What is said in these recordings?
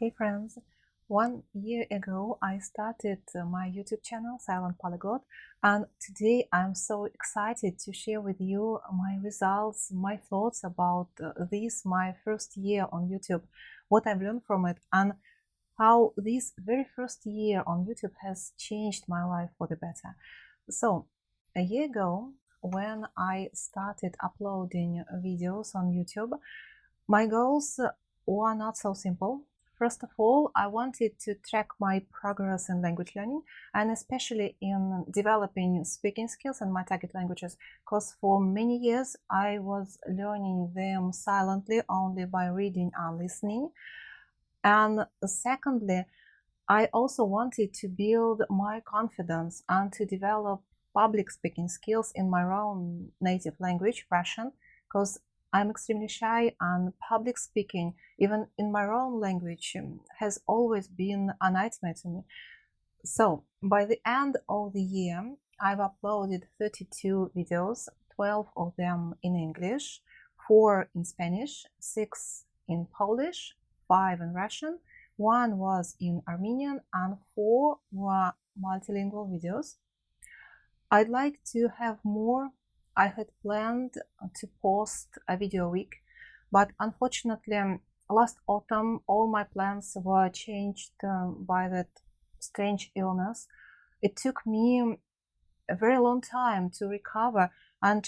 Hey friends, 1 year ago I started my YouTube channel Silent Polyglot, and today I'm so excited to share with you my results, my thoughts about this my first year on YouTube, what I've learned from it, and how this very first year on YouTube has changed my life for the better. So, a year ago, when I started uploading videos on YouTube, my goals were not so simple. First of all, I wanted to track my progress in language learning, and especially in developing speaking skills in my target languages, because for many years I was learning them silently only by reading and listening. And secondly, I also wanted to build my confidence and to develop public speaking skills in my own native language, Russian, because I'm extremely shy, and public speaking, even in my own language, has always been a nightmare to me. So, by the end of the year, I've uploaded 32 videos, 12 of them in English, 4 in Spanish, 6 in Polish, 5 in Russian, 1 was in Armenian, and 4 were multilingual videos. I'd like to have more. I had planned to post a video a week, but unfortunately, last autumn all my plans were changed by that strange illness. It took me a very long time to recover, and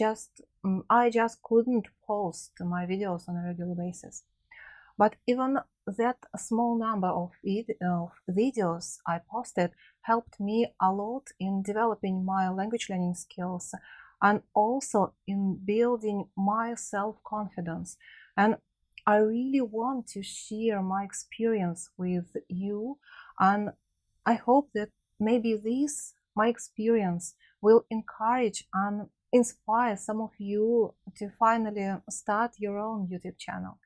I just couldn't post my videos on a regular basis. But even that small number of videos I posted helped me a lot in developing my language learning skills and also in building my self-confidence. And I really want to share my experience with you, and I hope that maybe my experience, will encourage and inspire some of you to finally start your own YouTube channel.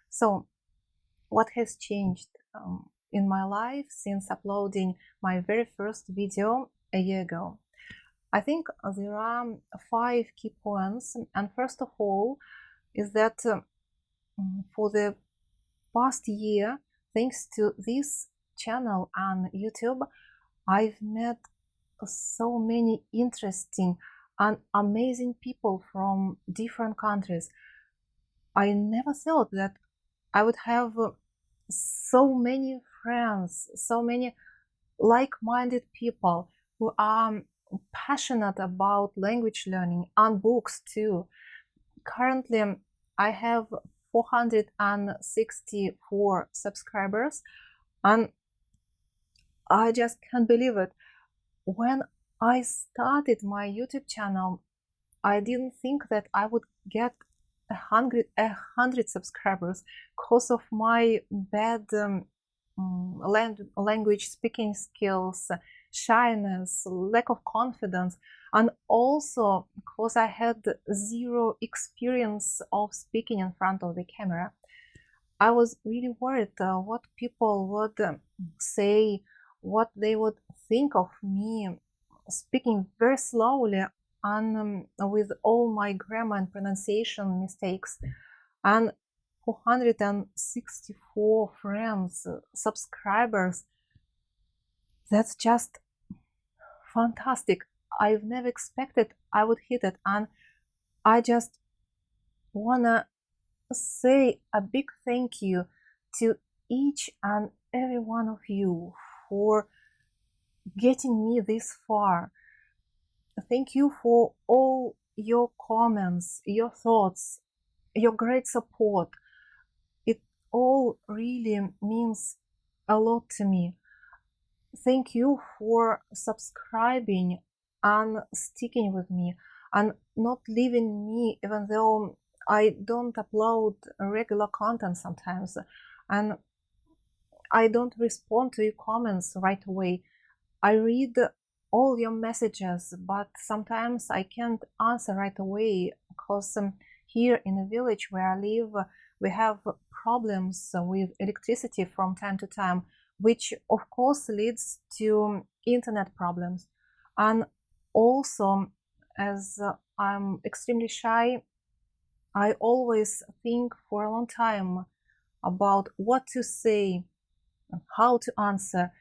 So, what has changed in my life since uploading my very first video a year ago? I think there are 5 key points, and first of all is that for the past year, thanks to this channel and YouTube, I've met so many interesting and amazing people from different countries. I never thought that I would have so many friends, so many like-minded people who are passionate about language learning and books too. Currently, I have 464 subscribers, and I just can't believe it. When I started my YouTube channel, I didn't think that I would get 100 subscribers because of my bad language speaking skills, shyness, lack of confidence, and also because I had zero experience of speaking in front of the camera. I was really worried what people would say, what they would think of me speaking very slowly and with all my grammar and pronunciation mistakes. And 464 friends, subscribers, that's just fantastic. I've never expected I would hit it, and I just wanna say a big thank you to each and every one of you for getting me this far. Thank you for all your comments, your thoughts, your great support. It all really means a lot to me. Thank you for subscribing and sticking with me and not leaving me, even though I don't upload regular content sometimes, and I don't respond to your comments right away. I read all your messages, but sometimes I can't answer right away because here in the village where I live, we have problems with electricity from time to time, which of course leads to internet problems. And also, as I'm extremely shy, I always think for a long time about what to say, how to answer,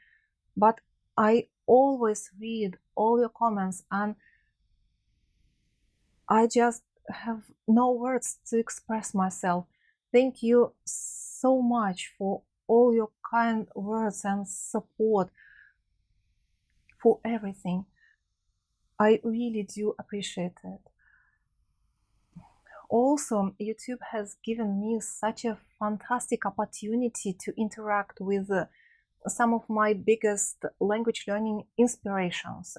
but I always read all your comments and I just have no words to express myself. Thank you so much for all your kind words and support, for everything. I really do appreciate it. Also, YouTube has given me such a fantastic opportunity to interact with some of my biggest language learning inspirations.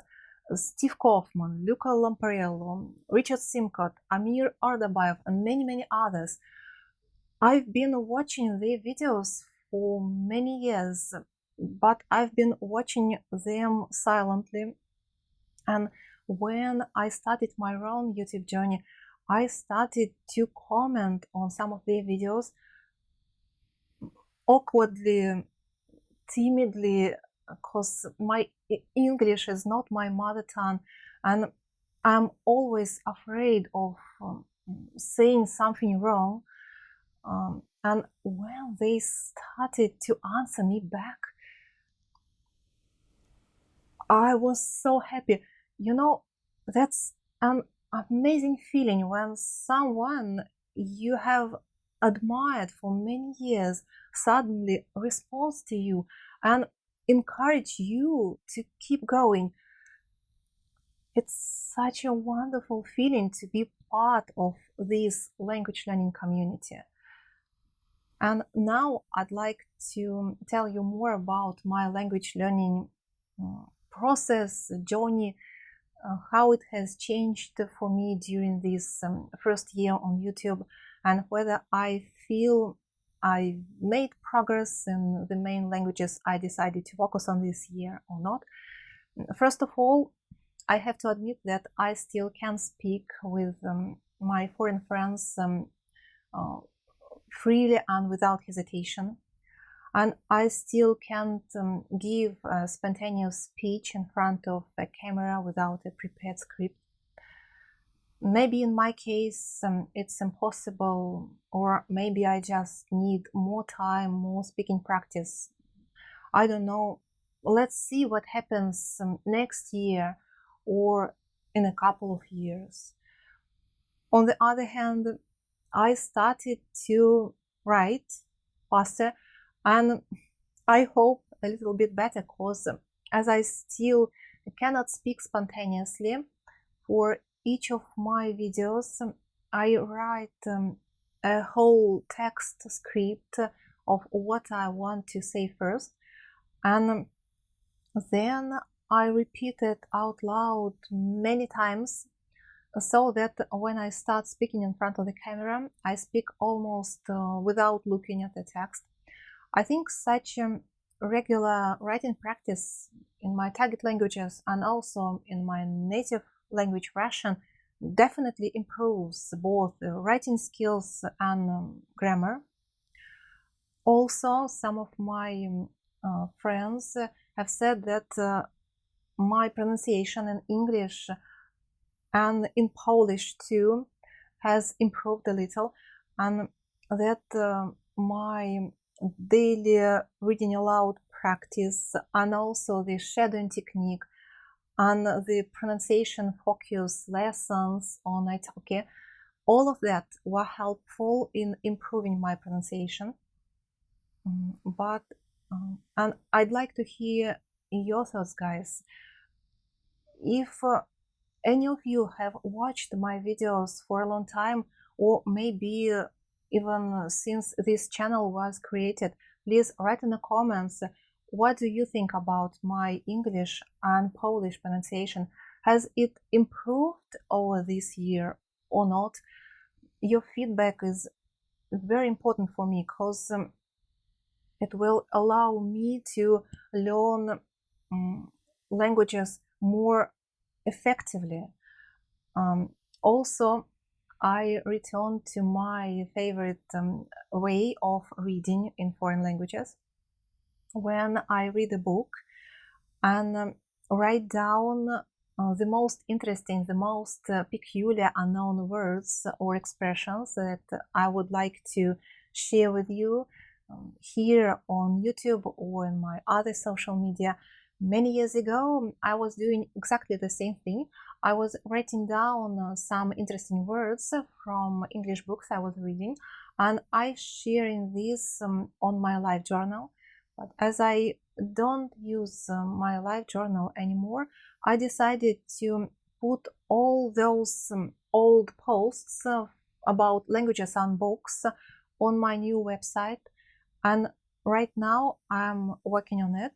Steve Kaufman, Luca Lamparello, Richard Simcott, Amir Ardabayev, and many others. I've been watching their videos for many years, but I've been watching them silently. And when I started my own YouTube journey, I started to comment on some of their videos awkwardly, timidly, because my English is not my mother tongue, and I'm always afraid of saying something wrong. And when they started to answer me back, I was so happy. You know, that's an amazing feeling when someone you have admired for many years suddenly responds to you and encourage you to keep going. It's such a wonderful feeling to be part of this language learning community. And now I'd like to tell you more about my language learning process, journey, how it has changed for me during this first year on YouTube, and whether I feel I made progress in the main languages I decided to focus on this year or not. First of all, I have to admit that I still can speak with my foreign friends freely and without hesitation. And I still can't give a spontaneous speech in front of a camera without a prepared script. Maybe in my case it's impossible, or maybe I just need more time, more speaking practice. I don't know. Let's see what happens next year or in a couple of years. On the other hand, I started to write faster, and I hope a little bit better, because as I still cannot speak spontaneously, for each of my videos I write a whole text script of what I want to say first, and then I repeat it out loud many times, so that when I start speaking in front of the camera, I speak almost without looking at the text. I think such regular writing practice in my target languages and also in my native language Russian definitely improves both writing skills and grammar. Also, some of my friends have said that my pronunciation in English and in Polish too has improved a little, and that my daily reading aloud practice and also the shadowing technique and the pronunciation focus lessons on italki, all of that were helpful in improving my pronunciation. But and I'd like to hear your thoughts, guys. If any of you have watched my videos for a long time, or maybe even since this channel was created, please write in the comments what do you think about my English and Polish pronunciation. Has it improved over this year or not? Your feedback is very important for me, because it will allow me to learn languages more effectively. Also, I return to my favorite way of reading in foreign languages, when I read a book and write down the most interesting, the most peculiar unknown words or expressions that I would like to share with you. here on YouTube or in my other social media. Many years ago, I was doing exactly the same thing. I was writing down some interesting words from English books I was reading, and I sharing this on my live journal. But as I don't use my live journal anymore, I decided to put all those old posts about languages and books on my new website, and right now I'm working on it.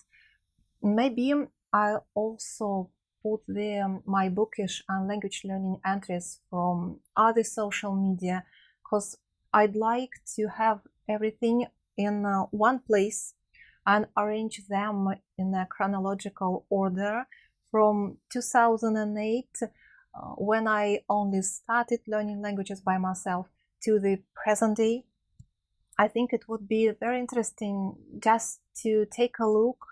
Maybe I'll also put there my bookish and language learning entries from other social media, because I'd like to have everything in one place and arrange them in a chronological order from 2008, when I only started learning languages by myself, to the present day. I think it would be very interesting just to take a look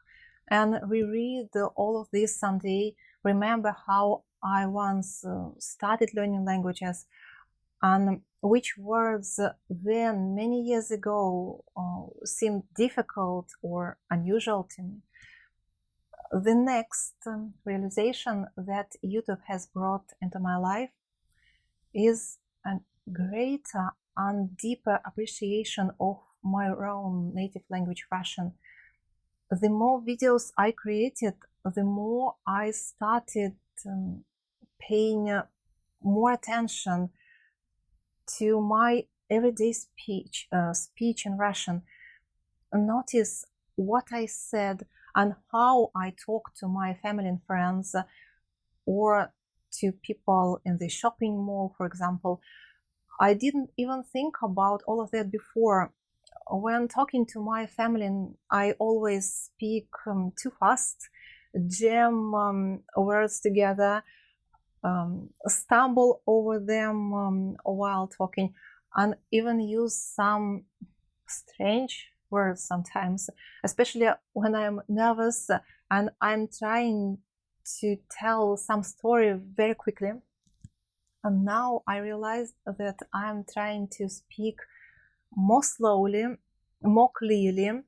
and reread all of this someday. Remember how I once started learning languages and which words then, many years ago, seemed difficult or unusual to me. The next realization that YouTube has brought into my life is a greater and deeper appreciation of my own native language, Russian. The more videos I created, the more I started paying more attention to my everyday speech in Russian. Notice what I said and how I talk to my family and friends, or to people in the shopping mall, for example. I didn't even think about all of that before. When talking to my family, I always speak too fast, jam words together, stumble over them while talking, and even use some strange words sometimes, especially when I'm nervous and I'm trying to tell some story very quickly. And now I realized that I'm trying to speak more slowly, more clearly,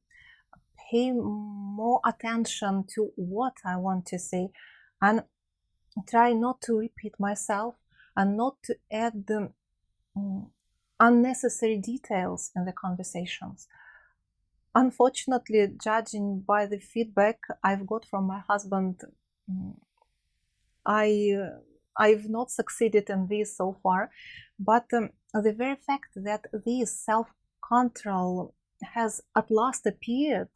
pay more attention to what I want to say, and try not to repeat myself and not to add the unnecessary details in the conversations. Unfortunately, judging by the feedback I've got from my husband, I've not succeeded in this so far, but the very fact that this self-control has at last appeared,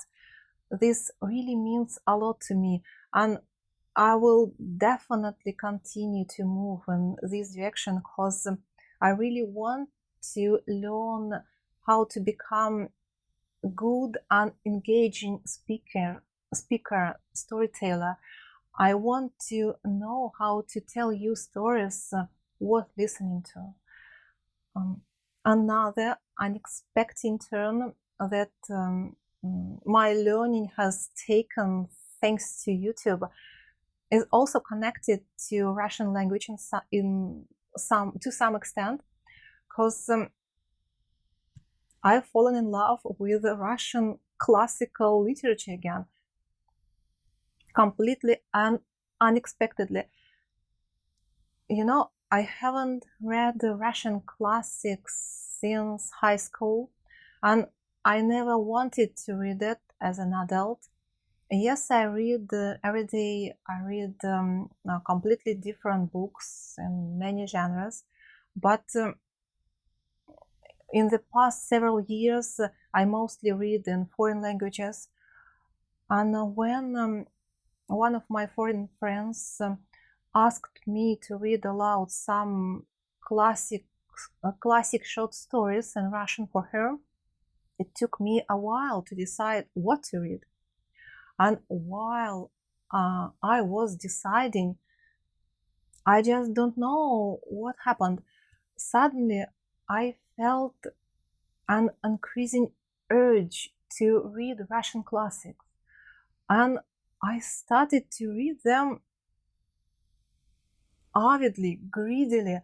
this really means a lot to me, and I will definitely continue to move in this direction, because I really want to learn how to become a good and engaging speaker, storyteller. I want to know how to tell you stories worth listening to. Another unexpected turn that my learning has taken thanks to YouTube is also connected to Russian language to some extent, because I've fallen in love with Russian classical literature again, completely and unexpectedly. You know, I haven't read the Russian classics since high school, and I never wanted to read it as an adult. Yes, I read every day. I read completely different books in many genres, but in the past several years, I mostly read in foreign languages. And when one of my foreign friends asked me to read aloud some classic short stories in Russian for her, it took me a while to decide what to read. And while I was deciding, I just don't know what happened. Suddenly, I felt an increasing urge to read Russian classics, and I started to read them avidly, greedily,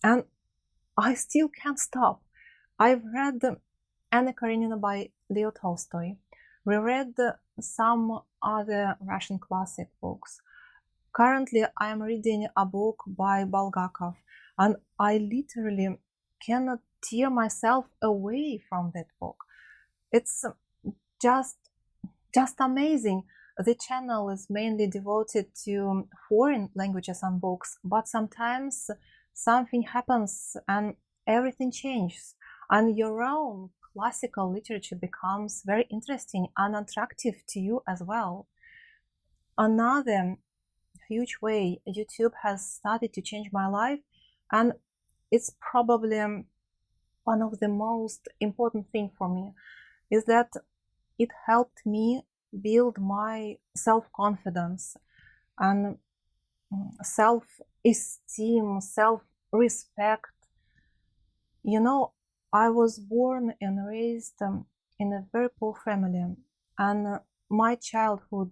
and I still can't stop. I've read Anna Karenina by Leo Tolstoy. We read some other Russian classic books. Currently, I am reading a book by Bulgakov, and I literally cannot tear myself away from that book. It's just amazing. The channel is mainly devoted to foreign languages and books, but sometimes something happens and everything changes, and your own classical literature becomes very interesting and attractive to you as well. Another huge way YouTube has started to change my life, and it's probably one of the most important thing for me, is that it helped me build my self-confidence and self-esteem, self-respect. You know, I was born and raised in a very poor family, and my childhood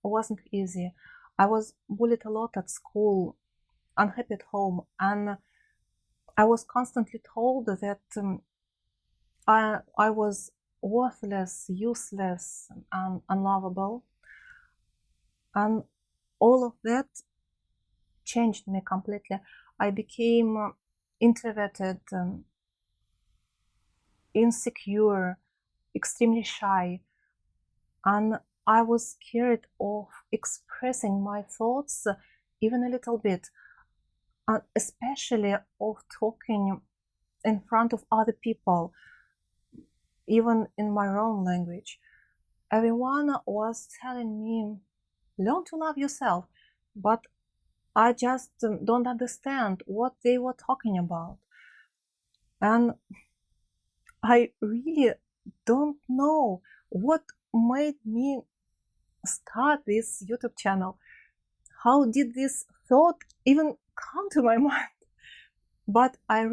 wasn't easy. I was bullied a lot at school, unhappy at home, and I was constantly told that I was worthless, useless, and unlovable. And all of that changed me completely. I became introverted, insecure, extremely shy, and I was scared of expressing my thoughts even a little bit, and especially of talking in front of other people, even in my own language. Everyone was telling me, learn to love yourself, but I just don't understand what they were talking about. And I really don't know what made me start this YouTube channel. How did this thought even come to my mind? But I'm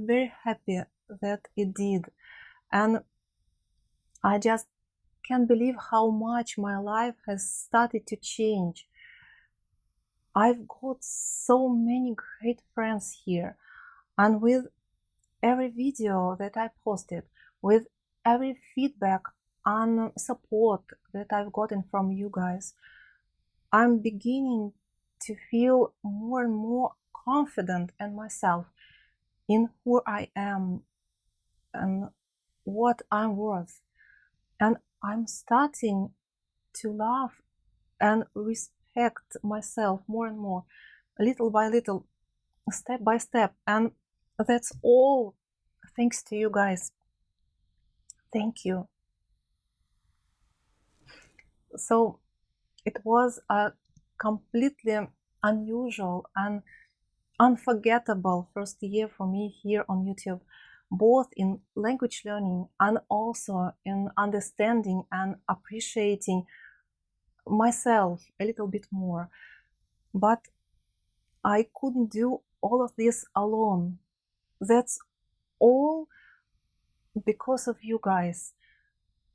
very happy that it did. And I just can't believe how much my life has started to change. I've got so many great friends here, and with every video that I posted, with every feedback and support that I've gotten from you guys, I'm beginning to feel more and more confident in myself, in who I am and what I'm worth. And I'm starting to love and respect myself more and more, little by little, step by step. And that's all thanks to you guys. Thank you. So it was a completely unusual and unforgettable first year for me here on YouTube, both in language learning and also in understanding and appreciating myself a little bit more. But I couldn't do all of this alone. That's all because of you guys,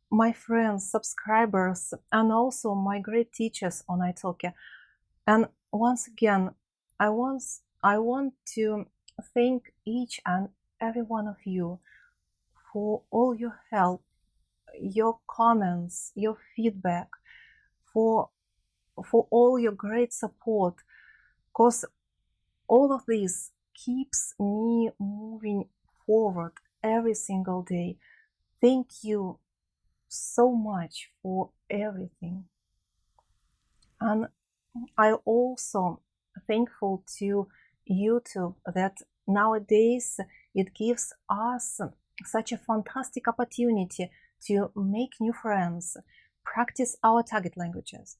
my friends, subscribers, and also my great teachers on italki. And once again, I want to thank each and every one of you for all your help, your comments, your feedback, for all your great support, because all of this keeps me moving forward every single day. Thank you so much for everything. And I also thankful to YouTube that nowadays it gives us such a fantastic opportunity to make new friends, practice our target languages,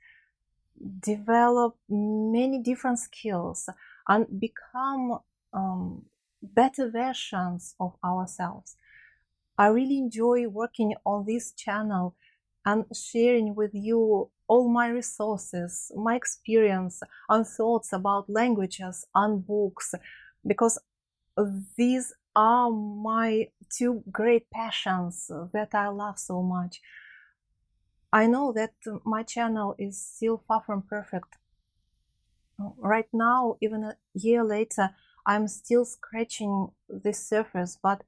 develop many different skills, and become better versions of ourselves. I really enjoy working on this channel and sharing with you all my resources, my experience and thoughts about languages and books, because these are my two great passions that I love so much. I know that my channel is still far from perfect. Right now, even a year later, I'm still scratching the surface, but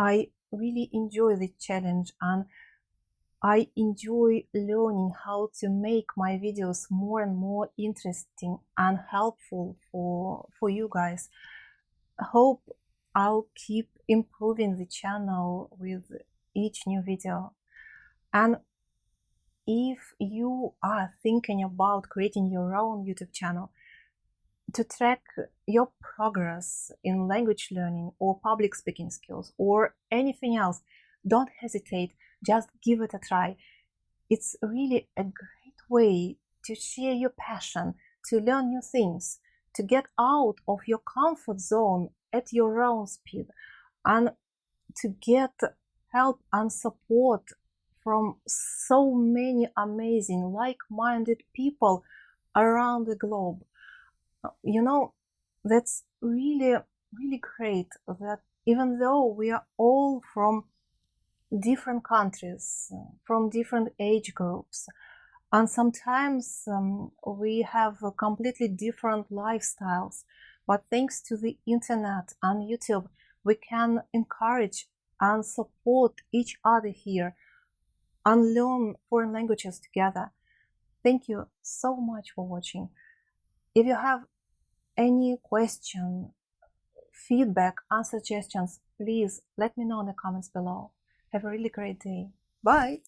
I really enjoy the challenge, and I enjoy learning how to make my videos more and more interesting and helpful for you guys. I hope I'll keep improving the channel with each new video. And if you are thinking about creating your own YouTube channel to track your progress in language learning or public speaking skills or anything else, don't hesitate, just give it a try. It's really a great way to share your passion, to learn new things, to get out of your comfort zone at your own speed, and to get help and support from so many amazing, like-minded people around the globe. You know, that's really, really great that even though we are all from different countries, from different age groups, and sometimes we have completely different lifestyles, but thanks to the internet and YouTube, we can encourage and support each other here and learn foreign languages together. Thank you so much for watching. If you have any question, feedback, and suggestions, please let me know in the comments below. Have a really great day. Bye!